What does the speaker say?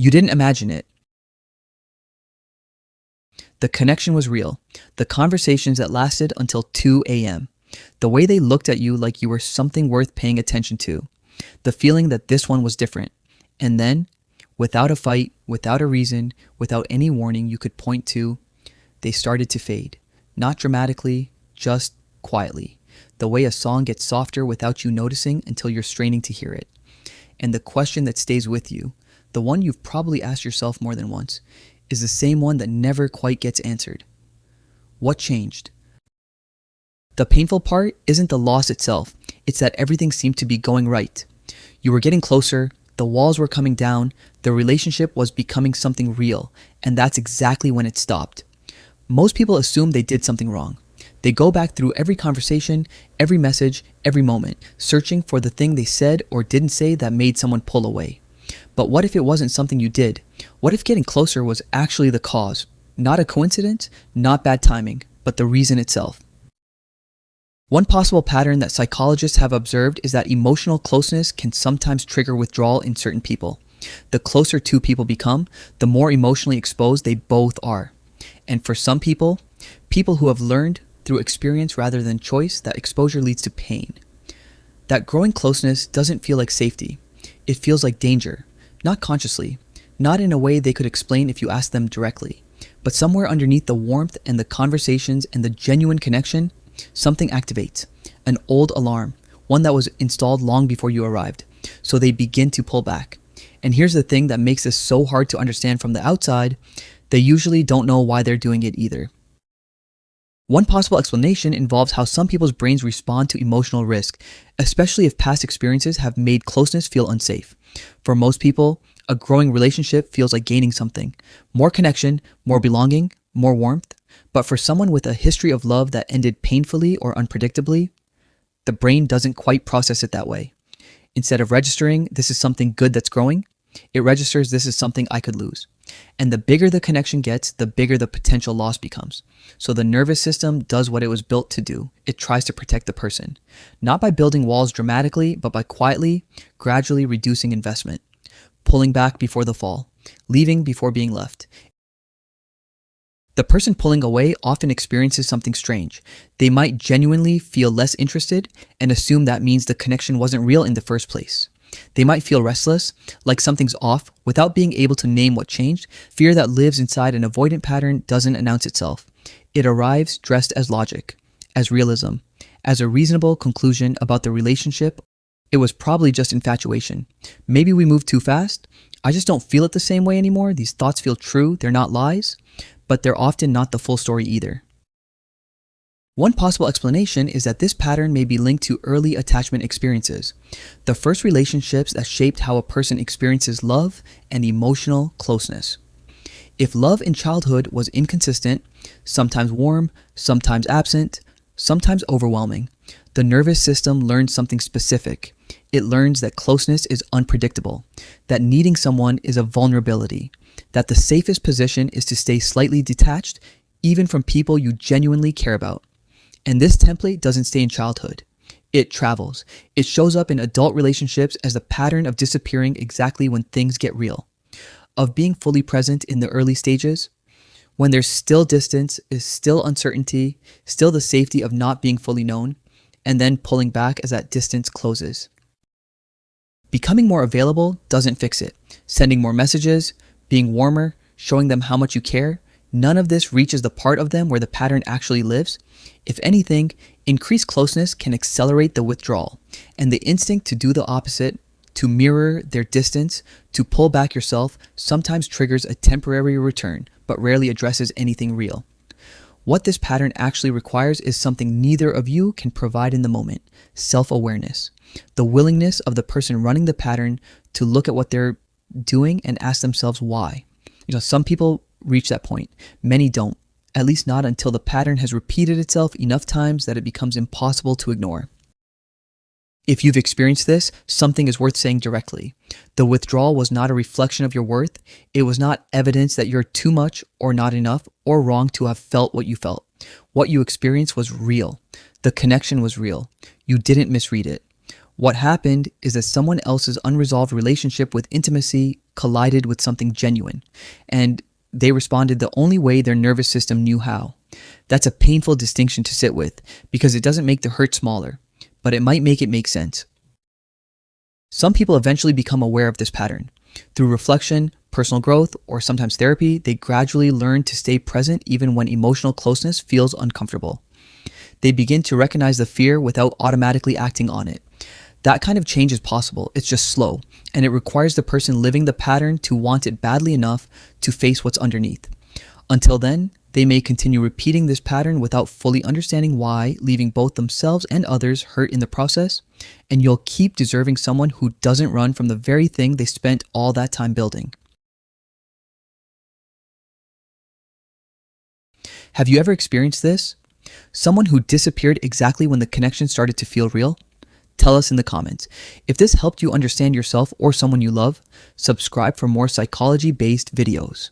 You didn't imagine it. The connection was real. The conversations that lasted until 2 a.m. The way they looked at you like you were something worth paying attention to. The feeling that this one was different. And then, without a fight, without a reason, without any warning you could point to, they started to fade. Not dramatically, just quietly. The way a song gets softer without you noticing until you're straining to hear it. And the question that stays with you, the one you've probably asked yourself more than once, is the same one that never quite gets answered. What changed? The painful part isn't the loss itself, it's that everything seemed to be going right. You were getting closer, the walls were coming down, the relationship was becoming something real, and that's exactly when it stopped. Most people assume they did something wrong. They go back through every conversation, every message, every moment, searching for the thing they said or didn't say that made someone pull away. But what if it wasn't something you did? What if getting closer was actually the cause? Not a coincidence, not bad timing, but the reason itself. One possible pattern that psychologists have observed is that emotional closeness can sometimes trigger withdrawal in certain people. The closer two people become, the more emotionally exposed they both are. And for some people, people who have learned through experience rather than choice, that exposure leads to pain. That growing closeness doesn't feel like safety. It feels like danger, not consciously, not in a way they could explain if you asked them directly, but somewhere underneath the warmth and the conversations and the genuine connection, something activates, an old alarm, one that was installed long before you arrived, so they begin to pull back. And here's the thing that makes this so hard to understand from the outside, they usually don't know why they're doing it either. One possible explanation involves how some people's brains respond to emotional risk, especially if past experiences have made closeness feel unsafe. For most people, a growing relationship feels like gaining something, more connection, more belonging, more warmth. But for someone with a history of love that ended painfully or unpredictably, the brain doesn't quite process it that way. Instead of registering, this is something good that's growing, it registers this is something I could lose. And the bigger the connection gets, the bigger the potential loss becomes. So the nervous system does what it was built to do. It tries to protect the person. Not by building walls dramatically, but by quietly, gradually reducing investment. Pulling back before the fall. Leaving before being left. The person pulling away often experiences something strange. They might genuinely feel less interested and assume that means the connection wasn't real in the first place. They might feel restless, like something's off, without being able to name what changed. Fear that lives inside an avoidant pattern doesn't announce itself. It arrives dressed as logic, as realism, as a reasonable conclusion about the relationship. It was probably just infatuation. Maybe we moved too fast. I just don't feel it the same way anymore. These thoughts feel true. They're not lies, but they're often not the full story either. One possible explanation is that this pattern may be linked to early attachment experiences, the first relationships that shaped how a person experiences love and emotional closeness. If love in childhood was inconsistent, sometimes warm, sometimes absent, sometimes overwhelming, the nervous system learns something specific. It learns that closeness is unpredictable, that needing someone is a vulnerability, that the safest position is to stay slightly detached, even from people you genuinely care about. And this template doesn't stay in childhood. It travels. It shows up in adult relationships as the pattern of disappearing exactly when things get real, of being fully present in the early stages, when there's still distance, is still uncertainty, still the safety of not being fully known, and then pulling back as that distance closes. Becoming more available doesn't fix it. Sending more messages, being warmer, showing them how much you care, none of this reaches the part of them where the pattern actually lives. If anything, increased closeness can accelerate the withdrawal, and the instinct to do the opposite, to mirror their distance, to pull back yourself, sometimes triggers a temporary return, but rarely addresses anything real. What this pattern actually requires is something neither of you can provide in the moment: self-awareness. The willingness of the person running the pattern to look at what they're doing and ask themselves why. Some people reach that point. Many don't, at least not until the pattern has repeated itself enough times that it becomes impossible to ignore. If you've experienced this, something is worth saying directly. The withdrawal was not a reflection of your worth. It was not evidence that you're too much or not enough or wrong to have felt what you felt. What you experienced was real. The connection was real. You didn't misread it. What happened is that someone else's unresolved relationship with intimacy collided with something genuine, and they responded the only way their nervous system knew how. That's a painful distinction to sit with because it doesn't make the hurt smaller, but it might make it make sense. Some people eventually become aware of this pattern. Through reflection, personal growth, or sometimes therapy, they gradually learn to stay present even when emotional closeness feels uncomfortable. They begin to recognize the fear without automatically acting on it. That kind of change is possible, it's just slow, and it requires the person living the pattern to want it badly enough to face what's underneath. Until then, they may continue repeating this pattern without fully understanding why, leaving both themselves and others hurt in the process, and you'll keep deserving someone who doesn't run from the very thing they spent all that time building. Have you ever experienced this? Someone who disappeared exactly when the connection started to feel real? Tell us in the comments. If this helped you understand yourself or someone you love, subscribe for more psychology-based videos.